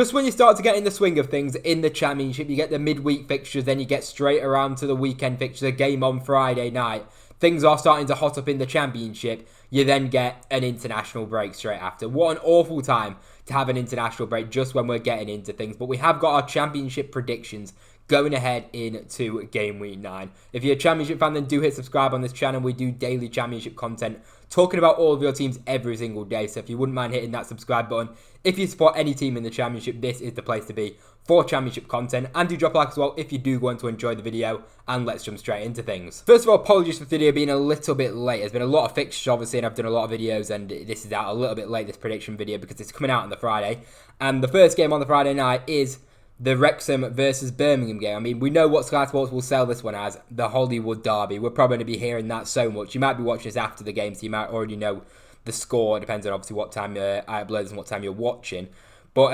Just when you start to get in the swing of things in the Championship, you get the midweek fixtures, then you get straight around to the weekend fixtures, a game on Friday night. Things are starting to hot up in the Championship. You then get an international break straight after. What an awful time to have an international break just when we're getting into things. But we have got our Championship predictions going ahead into game week 9. If you're a Championship fan, then do hit subscribe on this channel. We do daily Championship content talking about all of your teams every single day. So if you wouldn't mind hitting that subscribe button, if you support any team in the Championship, this is the place to be for Championship content. And do drop a like as well if you do want to enjoy the video. And let's jump straight into things. First of all, apologies for the video being a little bit late. There's been a lot of fixtures, obviously, and I've done a lot of videos, and this is out a little bit late, this prediction video, because it's coming out on the Friday. And the first game on the Friday night is the Wrexham versus Birmingham game. I mean, we know what Sky Sports will sell this one as, the Hollywood Derby. We're probably going to be hearing that so much. You might be watching this after the game, so you might already know the score. It depends on, obviously, what time I upload this and what time you're watching. But,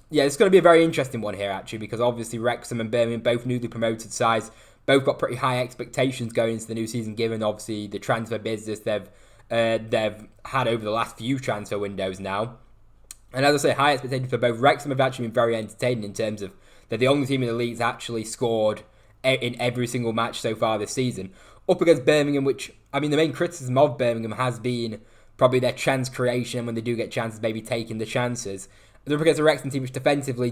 yeah, it's going to be a very interesting one here, actually, because obviously Wrexham and Birmingham, both newly promoted sides, both got pretty high expectations going into the new season, given, obviously, the transfer business they've had over the last few transfer windows now. And as I say, high expectations for both. Wrexham have actually been very entertaining in terms of they're the only team in the league that's actually scored in every single match so far this season. Up against Birmingham, which, I mean, the main criticism of Birmingham has been probably their chance creation. When they do get chances, maybe taking the chances. They're up against a Wrexham team which defensively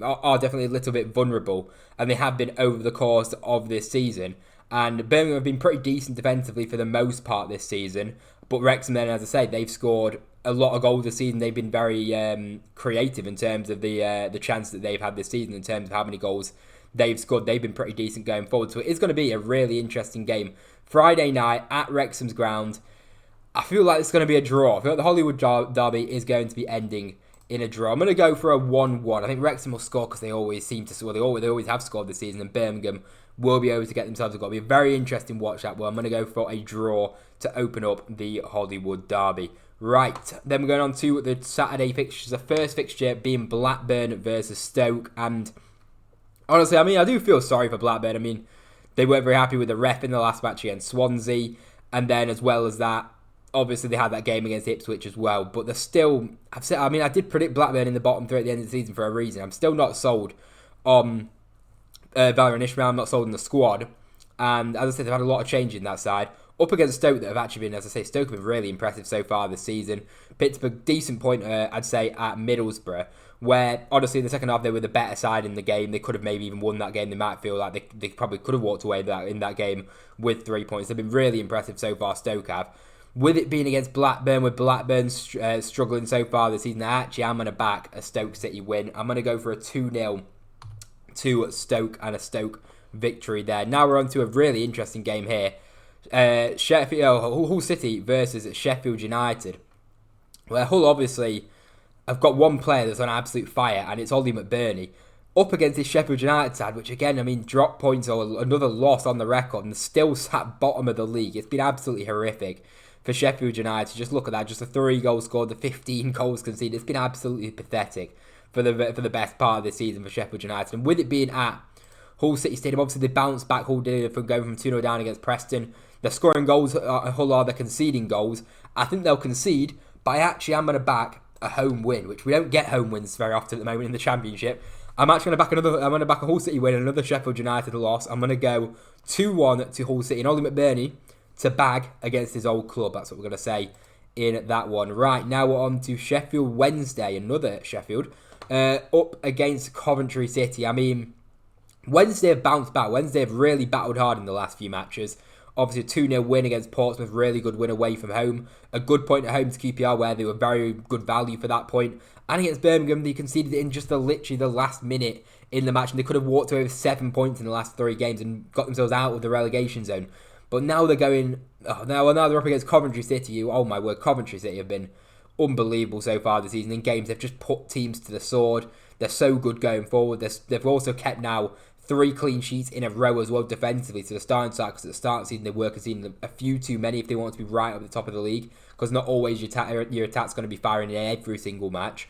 are definitely a little bit vulnerable. And they have been over the course of this season. And Birmingham have been pretty decent defensively for the most part this season. But Wrexham then, as I say, they've scored a lot of goals this season. They've been very creative in terms of the chance that they've had this season, in terms of how many goals they've scored. They've been pretty decent going forward. So it is going to be a really interesting game. Friday night at Wrexham's ground. I feel like it's going to be a draw. I feel like the Hollywood Derby is going to be ending in a draw. I'm going to go for a 1-1. I think Wrexham will score because they always seem to score. They always have scored this season, and Birmingham will be able to get themselves a goal. It'll be a very interesting watch that one. I'm going to go for a draw to open up the Hollywood Derby. Right, then we're going on to the Saturday fixtures. The first fixture being Blackburn versus Stoke. And honestly, I mean, I do feel sorry for Blackburn. I mean, they weren't very happy with the ref in the last match against Swansea. And then as well as that, obviously they had that game against Ipswich as well. But they're still, I did predict Blackburn in the bottom 3 at the end of the season for a reason. I'm still not sold on Valérien Ismaël. I'm not sold on the squad. And as I said, they've had a lot of change in that side. Up against Stoke that have actually been, as I say, Stoke have been really impressive so far this season. Picked up a decent point, I'd say, at Middlesbrough, where, honestly, in the second half, they were the better side in the game. They could have maybe even won that game. They might feel like they probably could have walked away in that game with 3 points. They've been really impressive so far, Stoke have. With it being against Blackburn, with Blackburn struggling so far this season, I'm going to back a Stoke City win. I'm going to go for a 2-0 to Stoke and a Stoke victory there. Now we're on to a really interesting game here. Hull City versus Sheffield United. Well, Hull obviously have got one player that's on absolute fire, and it's Ollie McBurney. Up against this Sheffield United side, which again, I mean, drop points or another loss on the record, and still sat bottom of the league. It's been absolutely horrific for Sheffield United. Just look at that, just the 3 goals scored, the 15 goals conceded. It's been absolutely pathetic for the best part of this season for Sheffield United. And with it being at Hull City Stadium, obviously they bounced back. Hull did from going from 2-0 down against Preston. They're scoring goals. Hull are, they're conceding goals. I think they'll concede, but I'm going to back a home win, which we don't get home wins very often at the moment in the Championship. I'm actually going to back a Hull City win and another Sheffield United loss. I'm going to go 2-1 to Hull City, and Ollie McBurney to bag against his old club. That's what we're going to say in that one. Right, now we're on to Sheffield Wednesday, another Sheffield, up against Coventry City. I mean, Wednesday have bounced back. Wednesday have really battled hard in the last few matches. Obviously, a 2-0 win against Portsmouth, really good win away from home. A good point at home to QPR, where they were very good value for that point. And against Birmingham, they conceded in just literally the last minute in the match, and they could have walked away with 7 points in the last 3 games and got themselves out of the relegation zone. But now they're going, now they're up against Coventry City. Oh my word, Coventry City have been unbelievable so far this season. In games, they've just put teams to the sword. They're so good going forward. They've also kept now 3 clean sheets in a row as well defensively to the starting side, because at the start of the season they were conceding a few too many if they want to be right up the top of the league, because not always your attack's going to be firing in every single match.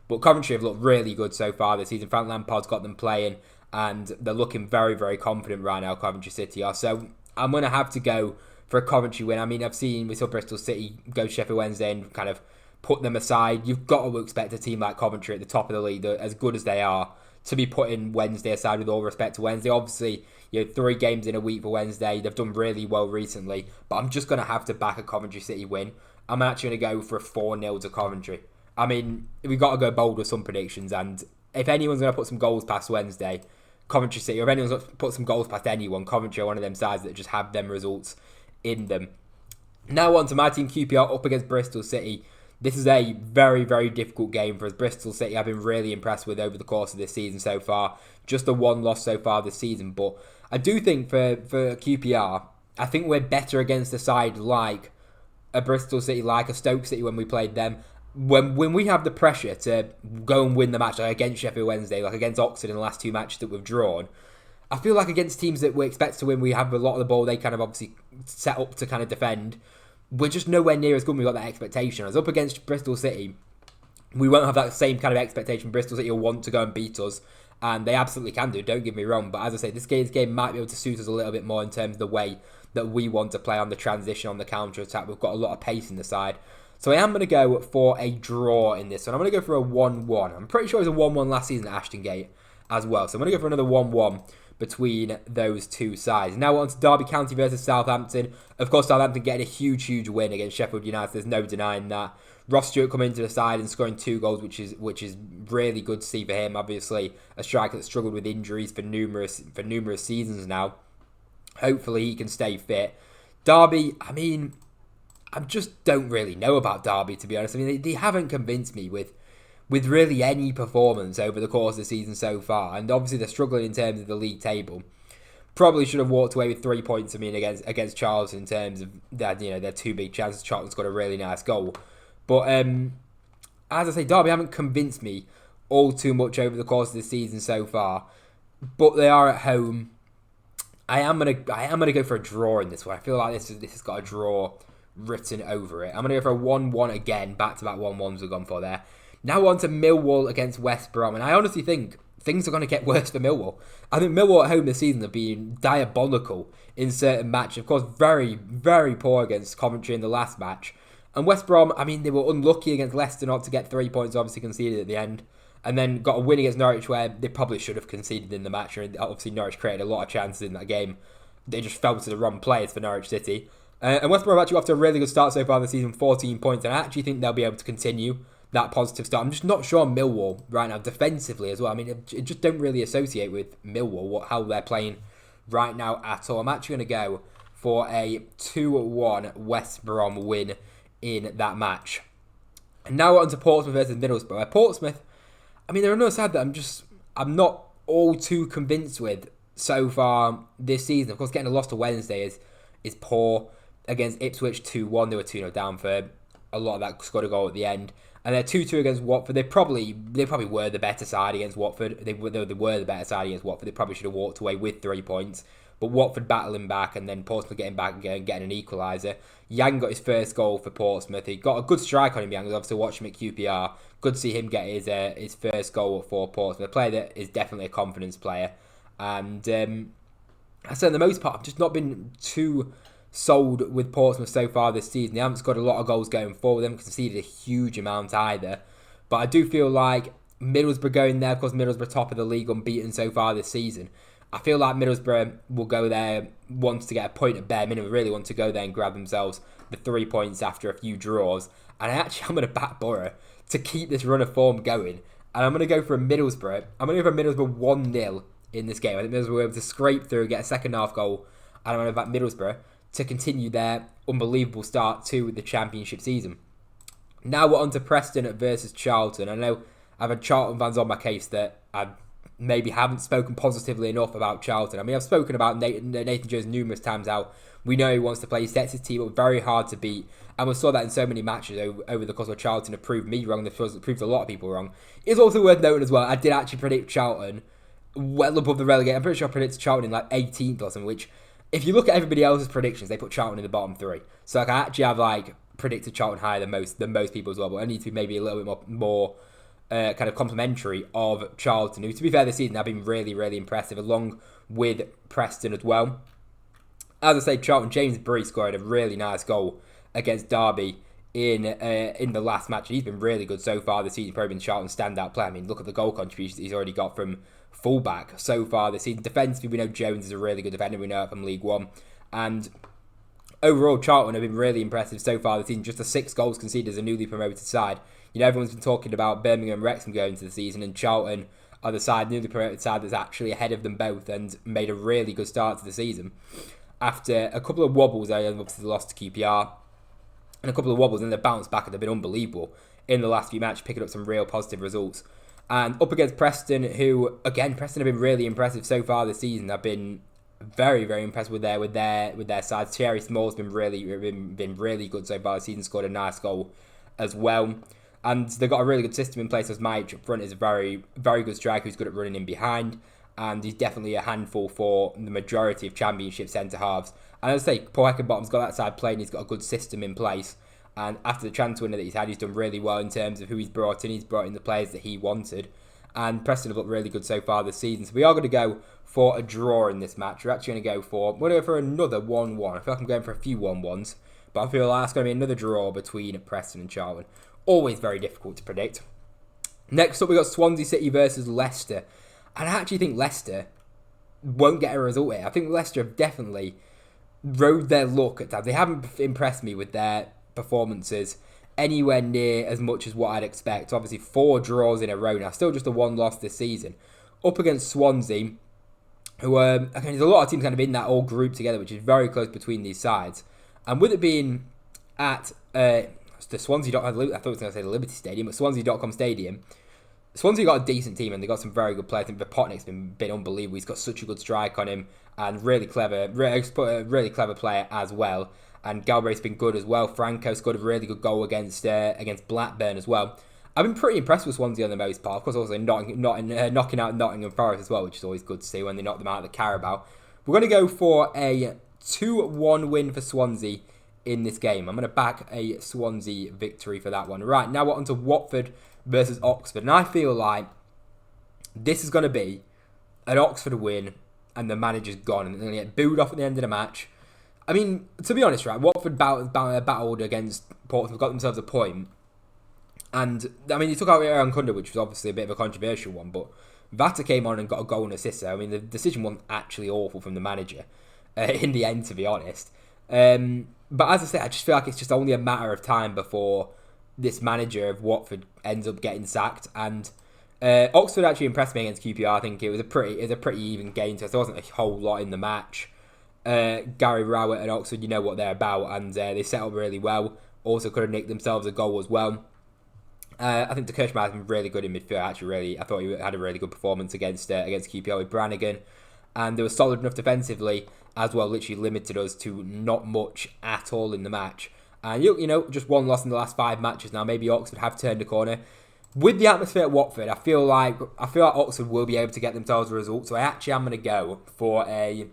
But Coventry have looked really good so far this season. Frank Lampard's got them playing, and they're looking very, very confident right now, Coventry City are. So I'm going to have to go for a Coventry win. I mean, we saw Bristol City go to Sheffield Wednesday and kind of put them aside. You've got to expect a team like Coventry at the top of the league, as good as they are, to be putting Wednesday aside, with all respect to Wednesday. Obviously, 3 games in a week for Wednesday. They've done really well recently, but I'm just going to have to back a Coventry City win. I'm actually going to go for a 4-0 to Coventry. I mean, we've got to go bold with some predictions, and if anyone's going to put some goals past Wednesday, Coventry City, or if anyone's going to put some goals past anyone, Coventry are one of them sides that just have them results in them. Now on to my team QPR up against Bristol City. This is a very, very difficult game for us. Bristol City I've been really impressed with over the course of this season so far. Just the 1 loss so far this season. But I do think for QPR, I think we're better against a side like a Bristol City, like a Stoke City when we played them. When we have the pressure to go and win the match, like against Sheffield Wednesday, like against Oxford in the last 2 matches that we've drawn, I feel like against teams that we expect to win, we have a lot of the ball, they kind of obviously set up to kind of defend. We're just nowhere near as good when we've got that expectation. As up against Bristol City, we won't have that same kind of expectation. Bristol City will want to go and beat us, and they absolutely can do, don't get me wrong. But as I say, this game might be able to suit us a little bit more in terms of the way that we want to play on the transition, on the counter-attack. We've got a lot of pace in the side. So I am going to go for a draw in this one. I'm going to go for a 1-1. I'm pretty sure it was a 1-1 last season at Ashton Gate as well. So I'm going to go for another 1-1 between those two sides. Now on to Derby County versus Southampton. Of course, Southampton getting a huge win against Sheffield United. There's no denying that. Ross Stewart coming into the side and scoring 2 goals, which is really good to see for him. Obviously, a striker that struggled with injuries for numerous seasons now. Hopefully, he can stay fit. Derby, I mean, I just don't really know about Derby, to be honest. I mean, they haven't convinced me with really any performance over the course of the season so far. And obviously they're struggling in terms of the league table. Probably should have walked away with 3 points, I mean, against Charlton in terms of that, their 2 big chances. Charlton's got a really nice goal. But as I say, Derby haven't convinced me all too much over the course of the season so far. But they are at home. I am gonna go for a draw in this one. I feel like this has got a draw written over it. I'm gonna go for a 1-1 again. Back-to-back 1-1s we've gone for there. Now on to Millwall against West Brom, and I honestly think things are going to get worse for Millwall. I think Millwall at home this season have been diabolical in certain matches. Of course, very, very poor against Coventry in the last match. And West Brom, I mean, they were unlucky against Leicester not to get 3 points, obviously conceded at the end. And then got a win against Norwich where they probably should have conceded in the match. And obviously Norwich created a lot of chances in that game. They just fell to the wrong players for Norwich City. And West Brom actually got off to a really good start so far this season, 14 points. And I actually think they'll be able to continue that positive start. I'm just not sure on Millwall right now, defensively as well. I mean, it just don't really associate with Millwall, how they're playing right now at all. I'm actually going to go for a 2-1 West Brom win in that match. And now on to Portsmouth versus Middlesbrough. Portsmouth, I mean, they're another side that I'm not all too convinced with so far this season. Of course, getting a loss to Wednesday is poor. Against Ipswich 2-1, they were 2-0 down for a lot of that, scored a goal at the end. And they're 2-2 against Watford. They probably were the better side against Watford. They were the better side against Watford. They probably should have walked away with 3 points. But Watford battling back, and then Portsmouth getting back and getting an equaliser. Yang got his first goal for Portsmouth. He got a good strike on him, Yang. I was obviously watching him at QPR. Good to see him get his first goal for Portsmouth. A player that is definitely a confidence player. And I said, for the most part, I've just not been too sold with Portsmouth so far this season. They haven't scored a lot of goals going forward. They haven't conceded a huge amount either. But I do feel like Middlesbrough going there, of course, Middlesbrough top of the league, unbeaten so far this season. I feel like Middlesbrough will go there, wants to get a point at bare minimum, really want to go there and grab themselves the 3 points after a few draws. And I'm going to back Borough to keep this run of form going. And I'm going to go for a Middlesbrough. I'm going to go for a Middlesbrough 1-0 in this game. I think Middlesbrough will be able to scrape through, get a second half goal. And I'm going to back Middlesbrough to continue their unbelievable start to the Championship season. Now we're on to Preston versus Charlton. I know I've had Charlton fans on my case that I maybe haven't spoken positively enough about Charlton. I mean, I've spoken about Nathan Jones numerous times, how we know he wants to play. He sets his team up very hard to beat. And we saw that in so many matches over the course of Charlton have proved me wrong. They've proved a lot of people wrong. It's also worth noting as well, I did actually predict Charlton well above the relegate. I'm pretty sure I predicted Charlton in like 18th or something, which, if you look at everybody else's predictions, they put Charlton in the bottom 3. So like, I actually have predicted Charlton higher than most people as well. But I need to be maybe a little bit more kind of complimentary of Charlton, who, to be fair, this season have been really, really impressive, along with Preston as well. As I say, Charlton, James Bree scored a really nice goal against Derby in the last match. He's been really good so far this season. Probably been Charlton's standout player. I mean, look at the goal contributions he's already got from fullback so far this season. Defensively, we know Jones is a really good defender. We know it from League One. And overall, Charlton have been really impressive so far this season. Just the 6 goals conceded as a newly promoted side. You know, everyone's been talking about Birmingham and Wrexham going into the season, and Charlton are the side, newly promoted side, that's actually ahead of them both and made a really good start to the season. After a couple of wobbles, they obviously lost to QPR, and a couple of wobbles, and they bounced back and they've been unbelievable in the last few matches, picking up some real positive results. And up against Preston, who, again, Preston have been really impressive so far this season. I've been very, very impressed with their side. Thierry Small's been really good so far this season, scored a nice goal as well. And they've got a really good system in place, as Mike up front is a very, very good striker who's good at running in behind. And he's definitely a handful for the majority of Championship centre-halves. And as I say, Paul Heckingbottom's got that side playing, he's got a good system in place. And after the transfer window that he's had, he's done really well in terms of who he's brought in. He's brought in the players that he wanted. And Preston have looked really good so far this season. So we are going to go for a draw in this match. We're actually going to go for another 1-1. I feel like I'm going for a few 1-1s. But I feel like that's going to be another draw between Preston and Charlton. Always very difficult to predict. Next up, we got Swansea City versus Leicester. And I actually think Leicester won't get a result here. I think Leicester have definitely rode their luck at times. They haven't impressed me with their performances anywhere near as much as what I'd expect. Obviously, 4 draws in a row now. Still just a 1 loss this season. Up against Swansea, who again, there's a lot of teams kind of in that all group together, which is very close between these sides. And with it being at the Swansea, I thought I was going to say the Liberty Stadium, but Swansea.com Stadium, Swansea got a decent team and they got some very good players. I think Vipotnik's been unbelievable. He's got such a good strike on him and really clever player as well. And Galbraith's been good as well. Franco scored a really good goal against Blackburn as well. I've been pretty impressed with Swansea on the most part. Of course, also knocking out Nottingham Forest as well, which is always good to see when they knock them out of the Carabao. We're going to go for a 2-1 win for Swansea in this game. I'm going to back a Swansea victory for that one. Right, now we're on to Watford versus Oxford. And I feel like this is going to be an Oxford win and the manager's gone. And they're going to get booed off at the end of the match. I mean, to be honest, right, Watford battled against Portsmouth, got themselves a point. And, I mean, he took out Aaron Kunda, which was obviously a bit of a controversial one, but Vata came on and got a goal and assist. I mean, the decision wasn't actually awful from the manager in the end, to be honest. But as I say, I just feel like it's just only a matter of time before this manager of Watford ends up getting sacked. And Oxford actually impressed me against QPR. I think it was a pretty even game, so there wasn't a whole lot in the match. Gary Rowett and Oxford, you know what they're about, and they set up really well. Also could have nicked themselves a goal as well. I think Kirschmeier has been really good in midfield. I thought he had a really good performance against QPR with Brannigan, and they were solid enough defensively as well. Literally limited us to not much at all in the match. And you know, just 1 loss in the last 5 matches now. Maybe Oxford have turned a corner. With the atmosphere at Watford, I feel like Oxford will be able to get themselves a result. So I actually am going to go for I'm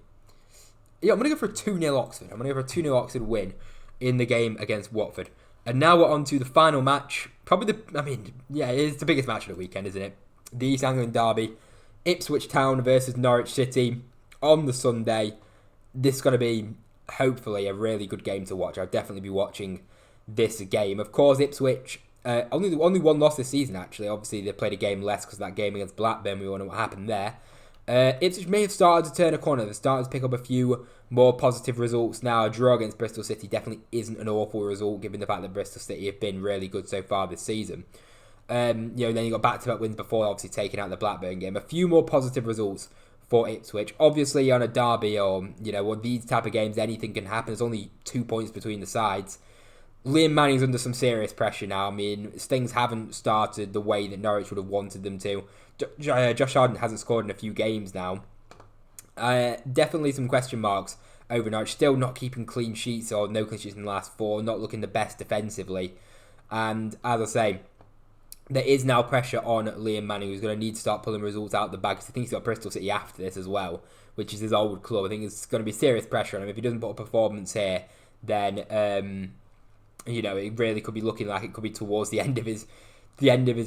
going to go for a 2-0 Oxford. I'm going to go for a 2-0 Oxford win in the game against Watford. And now we're on to the final match. It's the biggest match of the weekend, isn't it? The East Anglian Derby. Ipswich Town versus Norwich City on the Sunday. This is going to be, hopefully, a really good game to watch. I'll definitely be watching this game. Of course, Ipswich, only 1 loss this season, actually. Obviously, they played a game less because of that game against Blackburn. We all know what happened there. Ipswich may have started to turn a corner. They've started to pick up a few more positive results now. A draw against Bristol City definitely isn't an awful result, given the fact that Bristol City have been really good so far this season. Then you got back-to-back wins before, obviously taking out the Blackburn game. A few more positive results for Ipswich. Obviously, on a derby or these type of games, anything can happen. There's only 2 points between the sides. Liam Manning's under some serious pressure now. I mean, things haven't started the way that Norwich would have wanted them to. Josh Harden hasn't scored in a few games now. Definitely some question marks over Norwich. Still not keeping clean sheets or no clean sheets in the last 4. Not looking the best defensively. And as I say, there is now pressure on Liam Manning, who's going to need to start pulling results out of the bag. Because I think he's got Bristol City after this as well, which is his old club. I think it's going to be serious pressure on him. If he doesn't put a performance here, then it really could be looking like it could be towards the end of his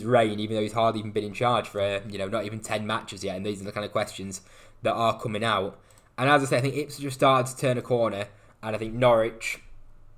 reign, even though he's hardly even been in charge for not even 10 matches yet. And these are the kind of questions that are coming out. And as I say, I think Ipswich have started to turn a corner, and I think Norwich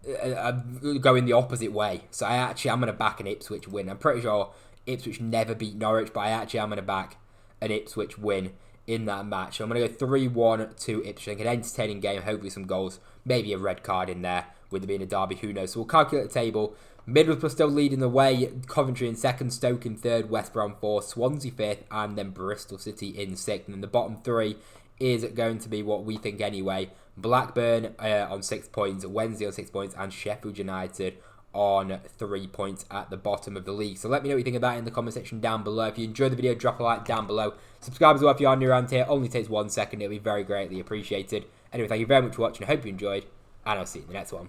going the opposite way. So I'm going to back an Ipswich win. I'm pretty sure Ipswich never beat Norwich, but I'm going to back an Ipswich win in that match. So I'm going to go 3-1 to Ipswich. I think an entertaining game, hopefully some goals, maybe a red card in there, with it being a derby, who knows. So we'll calculate the table. Middlesbrough still leading the way, Coventry in second, Stoke in third, West Brom fourth, Swansea fifth, and then Bristol City in sixth. And then the bottom three is going to be what we think anyway. Blackburn on 6 points, Wednesday on 6 points, and Sheffield United on 3 points at the bottom of the league. So let me know what you think of that in the comment section down below. If you enjoyed the video, drop a like down below. Subscribe as well if you are new around here. Only takes 1 second. It'll be very greatly appreciated. Anyway, thank you very much for watching. I hope you enjoyed, and I'll see you in the next one.